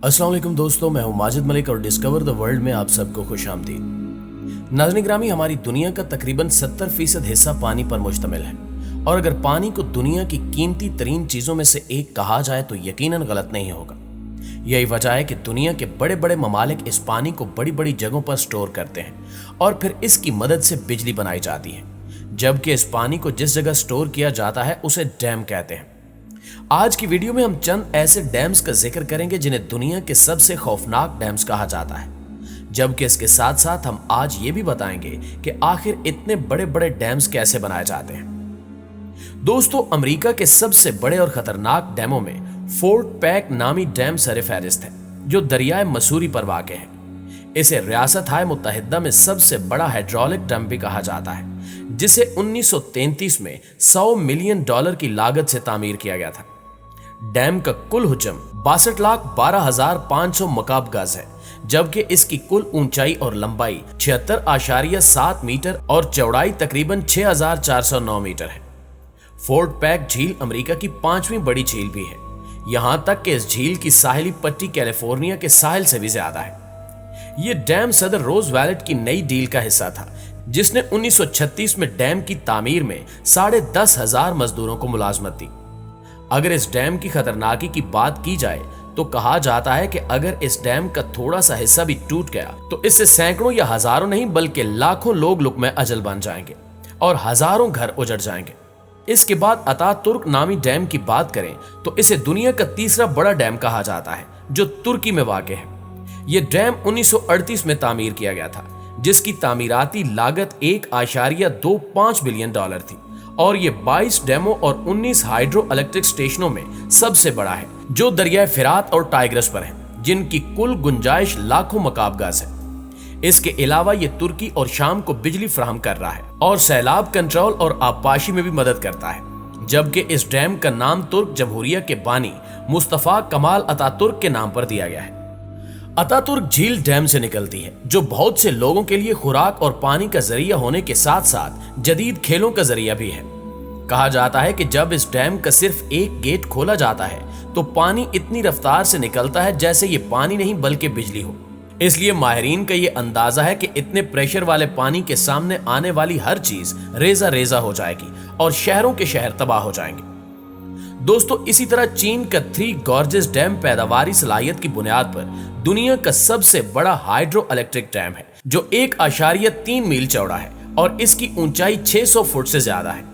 अस्सलाम वालेकुम दोस्तों, मैं हूं माजिद मलिक और डिस्कवर द वर्ल्ड में आप सबको खुश आमदीद। नाज़रीन ग्रामी, हमारी दुनिया का तकरीबन 70% हिस्सा पानी पर मुश्तमिल है और अगर पानी को दुनिया की कीमती तरीन चीज़ों में से एक कहा जाए तो यकीनन गलत नहीं होगा। यही वजह है कि दुनिया के बड़े बड़े ममालिक इस पानी को बड़ी बड़ी जगहों पर स्टोर करते हैं और फिर इसकी मदद से बिजली बनाई जाती है, जबकि इस पानी को जिस जगह स्टोर किया जाता है उसे डैम कहते हैं। आज की वीडियो में हम चंद ऐसे डैम्स का जिक्र करेंगे जिन्हें दुनिया के सबसे खौफनाक डैम्स कहा जाता है, जबकि इसके साथ साथ हम आज ये भी बताएंगे कि आखिर इतने बड़े बड़े डैम्स कैसे बनाए जाते हैं। दोस्तों, अमेरिका के सबसे बड़े और खतरनाक डैमों में फोर्ट पैक नामी डैम सरफहरिस्त है, जो दरियाए मसूरी पर वाक़ है। इसे रियासत हाय मुत्तहिदा में सबसे बड़ा हाइड्रोलिक डैम भी कहा जाता है, जिसे 1933 में $100 मिलियन की लागत से तामीर किया गया था। डैम का कुल हुजम 62,12,500 मकाब गज है, जबकि इसकी कुल ऊंचाई और लंबाई 76.7 मीटर और चौड़ाई तकरीबन 6,409 मीटर है। फोर्ट पैक झील अमेरिका की 5वीं बड़ी झील भी है, यहां तक कि इस झील की साहिली पट्टी कैलिफोर्निया के साहिल से भी ज्यादा है। यह डैम सदर रोजवेल्ट की नई डील का हिस्सा था, जिसने 1936 में डैम की तामीर में 10,500 मजदूरों को मुलाजमत दी। अगर इस डैम की खतरनाकी की बात की जाए तो कहा जाता है कि अगर इस डैम का थोड़ा सा हिस्सा भी टूट गया तो इससे सैकड़ों या हजारों नहीं बल्कि लाखों लोग लुकमे अजल बन जाएंगे और हजारों घर उजड़ जाएंगे। इसके बाद अतातुर्क नामी डैम की बात करें तो इसे दुनिया का तीसरा बड़ा डैम कहा जाता है, जो तुर्की में वाक़ है। यह डैम 1938 में तामीर किया गया था, जिसकी तामीराती लागत $1.25 बिलियन थी और ये 22 डैमों और 19 हाइड्रो इलेक्ट्रिक स्टेशनों में सबसे बड़ा है, जो दरियाए फिरात और टाइग्रस पर है, जिनकी कुल गुंजाइश लाखों मकाब गज है। इसके अलावा ये तुर्की और शाम को बिजली फराहम कर रहा है और सैलाब कंट्रोल और आबपाशी में भी मदद करता है, जबकि इस डैम का नाम तुर्क जमहूरिया के बानी मुस्तफा कमाल अतातुर्क के नाम पर दिया गया है। अतातुर्क झील डैम से निकलती है, जो बहुत से लोगों के लिए खुराक और पानी का जरिया होने के साथ साथ जदीद खेलों का जरिया भी है। कहा जाता है कि जब इस डैम का सिर्फ एक गेट खोला जाता है तो पानी इतनी रफ्तार से निकलता है जैसे ये पानी नहीं बल्कि बिजली हो। इसलिए माहिरीन का ये अंदाजा है कि इतने प्रेशर वाले पानी के सामने आने वाली हर चीज रेजा रेजा हो जाएगी और शहरों के शहर तबाह हो जाएंगे। दोस्तों, इसी तरह चीन का 3 गॉर्जेस डैम पैदावारी सलाहियत की बुनियाद पर दुनिया का सबसे बड़ा हाइड्रो इलेक्ट्रिक डैम है, जो 1.3 मील चौड़ा है और इसकी ऊंचाई 600 फुट से ज्यादा है।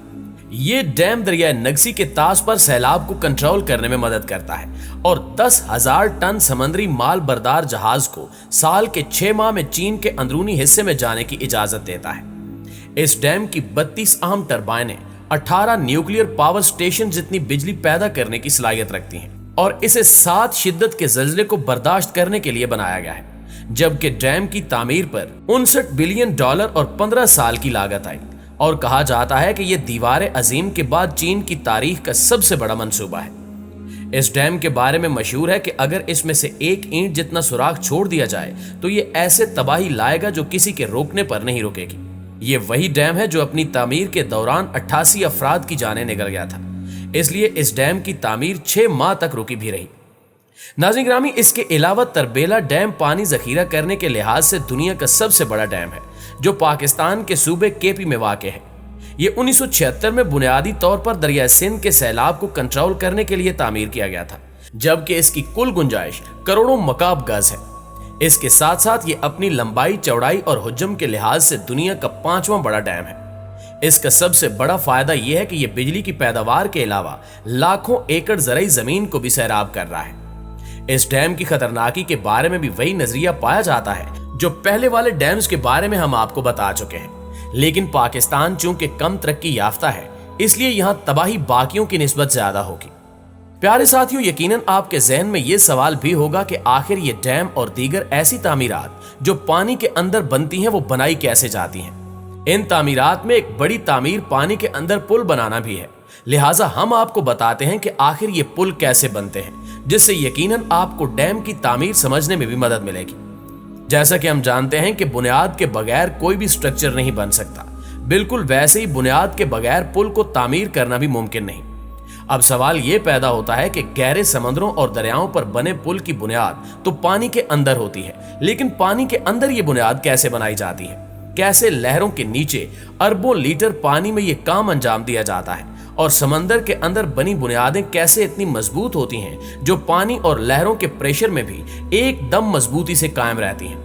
ये डैम दरिया नगसी के तास पर सैलाब को कंट्रोल करने में मदद करता है और 10,000 टन समंदरी माल बरदार जहाज को साल के 6 माह में चीन के अंदरूनी हिस्से में जाने की इजाजत देता है। इस डैम की 32 अहम टरबाइनें 18 न्यूक्लियर पावर स्टेशन जितनी बिजली पैदा करने की सलाहियत रखती हैं और इसे 7 शिद्दत के ज़लज़ले को बर्दाश्त करने के लिए बनाया गया है, जबकि डैम की तामीर पर $59 बिलियन और 15 साल की लागत आई और कहा जाता है कि यह दीवार अजीम के बाद चीन की तारीख का सबसे बड़ा मंसूबा है। इस डैम के बारे में मशहूर है कि अगर इसमें से एक ईंट जितना सुराख छोड़ दिया जाए तो ये ऐसे तबाही लाएगा जो किसी के रोकने पर नहीं रुकेगी। ये वही डैम है जो अपनी तामीर के दौरान 88 अफराद की जानें निकल गया था, इसलिए इस डैम की तामीर 6 माह तक रुकी भी रही। नाज़रीन ग्रामी, इसके अलावा तरबेला डैम पानी जखीरा करने के लिहाज से दुनिया का सबसे बड़ा डैम है, जो पाकिस्तान के सूबे केपी में वाक़ है। ये 1976 में बुनियादी तौर पर दरिया सिंध के सैलाब को कंट्रोल करने के लिए तामीर किया गया था, जबकि इसकी कुल गुंजाइश करोड़ों मकाब गज है। इसके साथ साथ ये अपनी लंबाई, चौड़ाई और हुज्जम के लिहाज से दुनिया का 5वां बड़ा डैम है। इसका सबसे बड़ा फायदा यह है कि यह बिजली की पैदावार के अलावा लाखों एकड़ ज़रई जमीन को भी सैराब कर रहा है। इस डैम की खतरनाकी के बारे में भी वही नजरिया पाया जाता है जो पहले वाले डैम्स के बारे में हम आपको बता चुके हैं, लेकिन पाकिस्तान चूंकि कम तरक्की याफ्ता है, इसलिए यहां तबाही बाकियों की निस्बत ज्यादा होगी। प्यारे साथियों, यकीनन आपके जहन में यह सवाल भी होगा कि आखिर ये डैम और दीगर ऐसी तामीरात जो पानी के अंदर बनती हैं वो बनाई कैसे जाती हैं। इन तामीरात में एक बड़ी तामीर पानी के अंदर पुल बनाना भी है, लिहाजा हम आपको बताते हैं कि आखिर ये पुल कैसे बनते हैं, जिससे यकीनन आपको डैम की तामीर समझने में भी मदद मिलेगी। जैसा कि हम जानते हैं कि बुनियाद के बगैर कोई भी स्ट्रक्चर नहीं बन सकता, बिल्कुल वैसे ही बुनियाद के बगैर पुल को तामीर करना भी मुमकिन नहीं। अब सवाल ये पैदा होता है कि गहरे समंदरों और दरियाओं पर बने पुल की बुनियाद तो पानी के अंदर होती है, लेकिन पानी के अंदर ये बुनियाद कैसे बनाई जाती है? कैसे लहरों के नीचे अरबों लीटर पानी में ये काम अंजाम दिया जाता है? और समंदर के अंदर बनी बुनियादें कैसे इतनी मजबूत होती हैं जो पानी और लहरों के प्रेशर में भी एकदम मजबूती से कायम रहती हैं?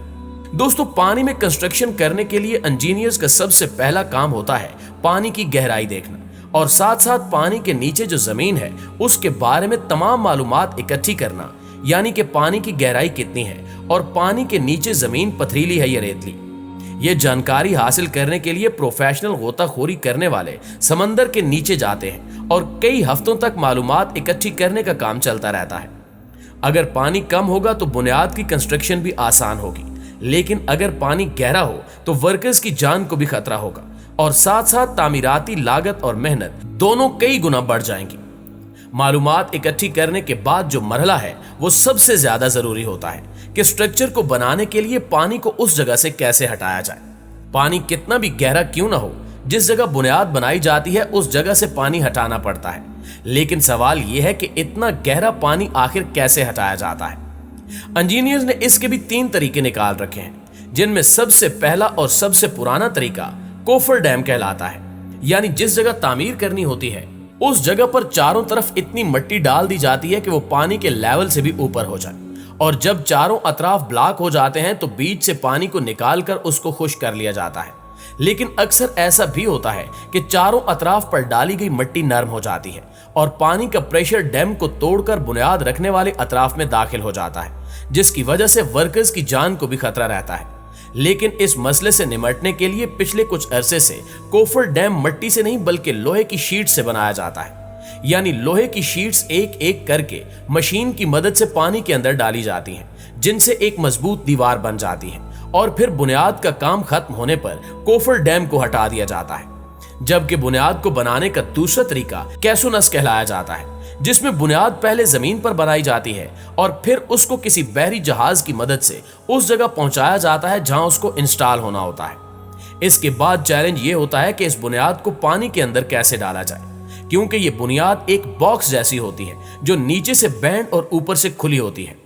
दोस्तों, पानी में कंस्ट्रक्शन करने के लिए इंजीनियर्स का सबसे पहला काम होता है पानी की गहराई देखना और साथ साथ पानी के नीचे जो जमीन है उसके बारे में तमाम मालूमात इकट्ठी करना, यानी कि पानी की गहराई कितनी है और पानी के नीचे जमीन पथरीली है या रेतली। ये जानकारी हासिल करने के लिए प्रोफेशनल गोताखोरी करने वाले समंदर के नीचे जाते हैं और कई हफ्तों तक मालूमात इकट्ठी करने का काम चलता रहता है। अगर पानी कम होगा तो बुनियाद की कंस्ट्रक्शन भी आसान होगी, लेकिन अगर पानी गहरा हो तो वर्कर्स की जान को भी खतरा होगा और साथ साथ तामीराती लागत और मेहनत दोनों कई गुना बढ़ जाएंगी। मालूमात इकट्ठी करने के बाद जो मरहला है वो सबसे ज्यादा जरूरी होता है कि स्ट्रक्चर को बनाने के लिए पानी को उस जगह से कैसे हटाया जाए। पानी कितना भी गहरा क्यों ना हो, जिस जगह बुनियाद बनाई जाती है उस जगह से पानी हटाना पड़ता है, लेकिन सवाल यह है कि इतना गहरा पानी आखिर कैसे हटाया जाता है। इंजीनियर्स ने इसके भी 3 तरीके निकाल रखे हैं, जिनमें सबसे पहला और सबसे पुराना तरीका कोफर डैम कहलाता है। यानी जिस जगह तामीर करनी होती है उस जगह पर चारों तरफ इतनी मिट्टी डाल दी जाती है कि वो पानी के लेवल से भी ऊपर हो जाए, और जब चारों अतराफ ब्लॉक हो जाते हैं तो बीच से पानी को निकालकर उसको खुश्क कर लिया जाता है। लेकिन अक्सर ऐसा भी होता है कि चारों अतराफ पर डाली गई मिट्टी नरम हो जाती है और पानी का प्रेशर डैम को तोड़कर बुनियाद रखने वाले अतराफ में दाखिल हो जाता है, जिसकी वजह से वर्कर्स की जान को भी खतरा रहता है। लेकिन इस मसले से निपटने के लिए पिछले कुछ अरसे से कोफर डैम मिट्टी से नहीं बल्कि लोहे की शीट से बनाया जाता है। यानी लोहे की शीट्स एक एक करके मशीन की मदद से पानी के अंदर डाली जाती हैं, जिनसे एक मजबूत दीवार बन जाती है और फिर बुनियाद का काम खत्म होने पर कोफर डैम को हटा दिया जाता है। जबकि बुनियाद को बनाने का दूसरा तरीका कैसोनस कहलाया जाता है, जिसमें बुनियाद पहले जमीन पर बनाई जाती है और फिर उसको किसी बहरी जहाज की मदद से उस जगह पहुंचाया जाता है जहां उसको इंस्टॉल होना होता है। इसके बाद चैलेंज ये होता है कि इस बुनियाद को पानी के अंदर कैसे डाला जाए, क्योंकि ये बुनियाद एक बॉक्स जैसी होती है जो नीचे से बैंड और ऊपर से खुली होती है।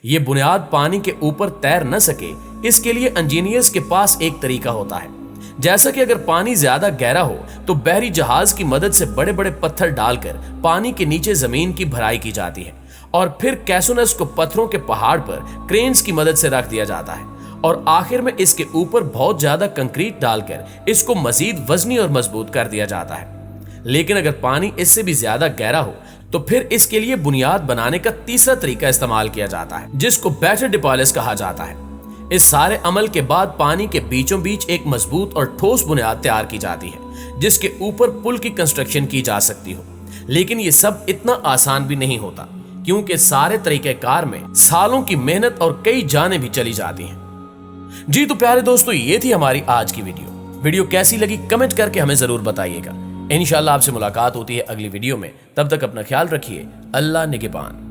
ये बुनियाद पानी के ऊपर तैर न सके, इसके लिए इंजीनियर्स के पास एक तरीका होता है। जैसा कि अगर पानी ज्यादा गहरा हो तो बहरी जहाज की मदद से बड़े बड़े पत्थर डालकर पानी के नीचे जमीन की भराई की जाती है और फिर कैसोनस को पत्थरों के पहाड़ पर क्रेन्स की मदद से रख दिया जाता है और आखिर में इसके ऊपर बहुत ज्यादा कंक्रीट डालकर इसको मजीद वजनी और मजबूत कर दिया जाता है। लेकिन अगर पानी इससे भी ज्यादा गहरा हो तो फिर इसके लिए बुनियाद बनाने का तीसरा तरीका इस्तेमाल किया जाता है, जिसको बैटर डिपॉलिश कहा जाता है। इस सारे अमल के बाद पानी के बीचों बीच एक मजबूत और ठोस बुनियाद तैयार की जाती है, जिसके ऊपर पुल की कंस्ट्रक्शन की जा सकती हो। लेकिन ये सब इतना आसान भी नहीं होता, क्योंकि सारे तरीकेकार में सालों की मेहनत और कई जानें भी चली जाती हैं। जी तो प्यारे दोस्तों, ये थी हमारी आज की वीडियो कैसी लगी कमेंट करके हमें जरूर बताइएगा। इंशाल्लाह आपसे मुलाकात होती है अगली वीडियो में। तब तक अपना ख्याल रखिए। अल्लाह निगहबान।